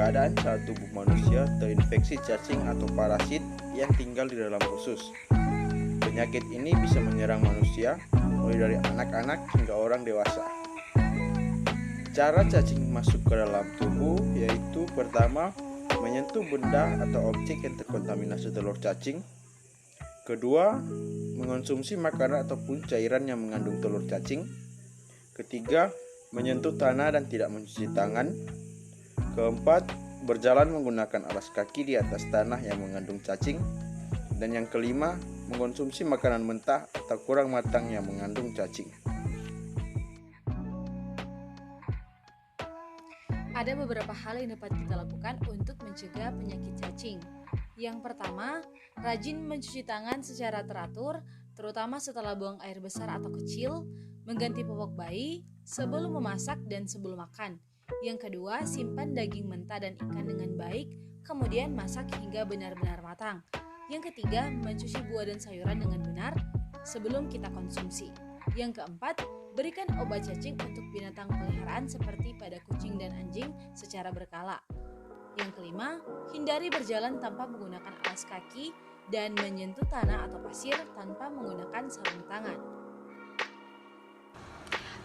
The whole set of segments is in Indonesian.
keadaan saat tubuh manusia terinfeksi cacing atau parasit yang tinggal di dalam usus. Penyakit ini bisa menyerang manusia mulai dari anak-anak hingga orang dewasa. Cara cacing masuk ke dalam tubuh yaitu pertama, menyentuh benda atau objek yang terkontaminasi telur cacing. Kedua, mengonsumsi makanan ataupun cairan yang mengandung telur cacing. Ketiga, menyentuh tanah dan tidak mencuci tangan. Keempat, berjalan menggunakan alas kaki di atas tanah yang mengandung cacing. Dan yang kelima, mengonsumsi makanan mentah atau kurang matang yang mengandung cacing. Ada beberapa hal yang dapat kita lakukan untuk mencegah penyakit cacing. Yang pertama, rajin mencuci tangan secara teratur, terutama setelah buang air besar atau kecil, mengganti popok bayi sebelum memasak dan sebelum makan. Yang kedua, simpan daging mentah dan ikan dengan baik, kemudian masak hingga benar-benar matang. Yang ketiga, mencuci buah dan sayuran dengan benar sebelum kita konsumsi. Yang keempat, berikan obat cacing untuk binatang peliharaan seperti pada kucing dan anjing secara berkala. Yang kelima, hindari berjalan tanpa menggunakan alas kaki dan menyentuh tanah atau pasir tanpa menggunakan sarung tangan.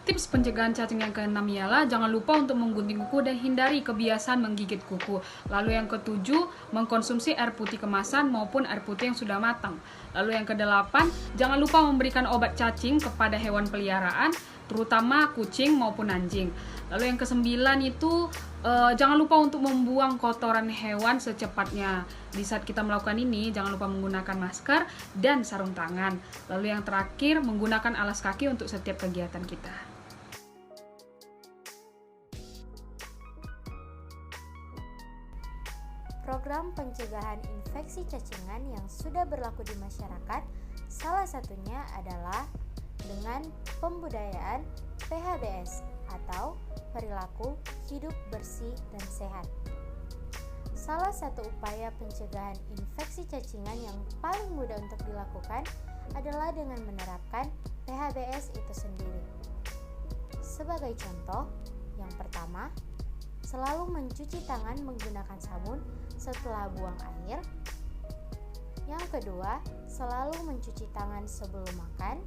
Tips pencegahan cacing yang keenam ialah jangan lupa untuk menggunting kuku dan hindari kebiasaan menggigit kuku. Lalu yang ketujuh, mengkonsumsi air putih kemasan maupun air putih yang sudah matang. Lalu yang kedelapan, jangan lupa memberikan obat cacing kepada hewan peliharaan, terutama kucing maupun anjing. Lalu yang kesembilan itu, jangan lupa untuk membuang kotoran hewan secepatnya. Di saat kita melakukan ini, jangan lupa menggunakan masker dan sarung tangan. Lalu yang terakhir, menggunakan alas kaki untuk setiap kegiatan kita. Program pencegahan infeksi cacingan yang sudah berlaku di masyarakat, salah satunya adalah dengan pembudayaan PHBS atau perilaku hidup bersih dan sehat. Salah satu upaya pencegahan infeksi cacingan yang paling mudah untuk dilakukan adalah dengan menerapkan PHBS itu sendiri. Sebagai contoh, yang pertama, selalu mencuci tangan menggunakan sabun setelah buang air. Yang kedua, selalu mencuci tangan sebelum makan.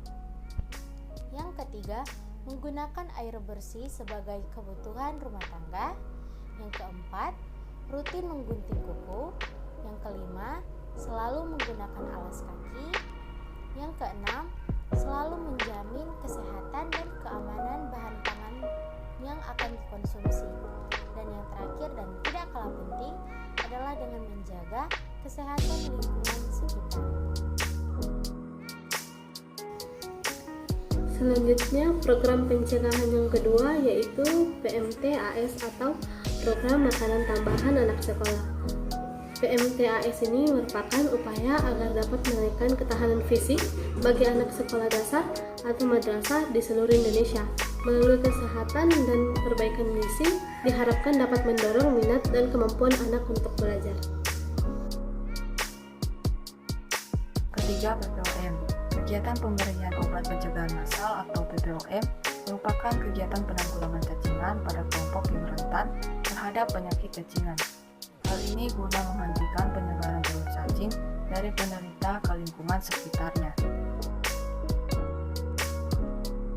Yang ketiga, menggunakan air bersih sebagai kebutuhan rumah tangga. Yang keempat, rutin menggunting kuku. Yang kelima, selalu menggunakan alas kaki. Yang keenam, selalu menjamin kesehatan dan keamanan bahan pangan yang akan dikonsumsi. Dan yang terakhir dan tidak kalah penting adalah dengan menjaga kesehatan lingkungan sekitar. Selanjutnya, program pencegahan yang kedua yaitu PMTAS atau Program Makanan Tambahan Anak Sekolah. PMTAS ini merupakan upaya agar dapat menaikkan ketahanan fisik bagi anak sekolah dasar atau madrasah di seluruh Indonesia. Melalui kesehatan dan perbaikan gizi, diharapkan dapat mendorong minat dan kemampuan anak untuk belajar. Ketiga, PPOM. Kegiatan pemberian obat pencegahan massal atau PPOM merupakan kegiatan penanggulangan cacingan pada kelompok yang rentan terhadap penyakit cacingan. Hal ini guna menghentikan penyebaran telur cacing dari penderita ke lingkungan sekitarnya.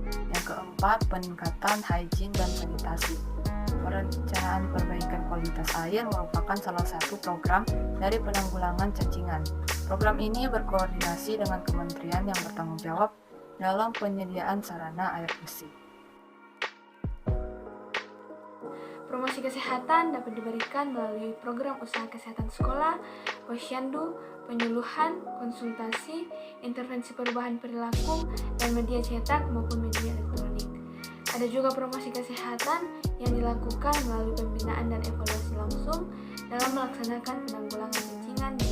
Yang keempat, peningkatan hygiene dan sanitasi. Perencanaan perbaikan kualitas air merupakan salah satu program dari penanggulangan cacingan. Program ini berkoordinasi dengan kementerian yang bertanggung jawab dalam penyediaan sarana air bersih. Promosi kesehatan dapat diberikan melalui program usaha kesehatan sekolah, posyandu, penyuluhan, konsultasi, intervensi perubahan perilaku, dan media cetak maupun media elektronik. Ada juga promosi kesehatan yang dilakukan melalui pembinaan dan evaluasi langsung dalam melaksanakan penanggulangan cacingan di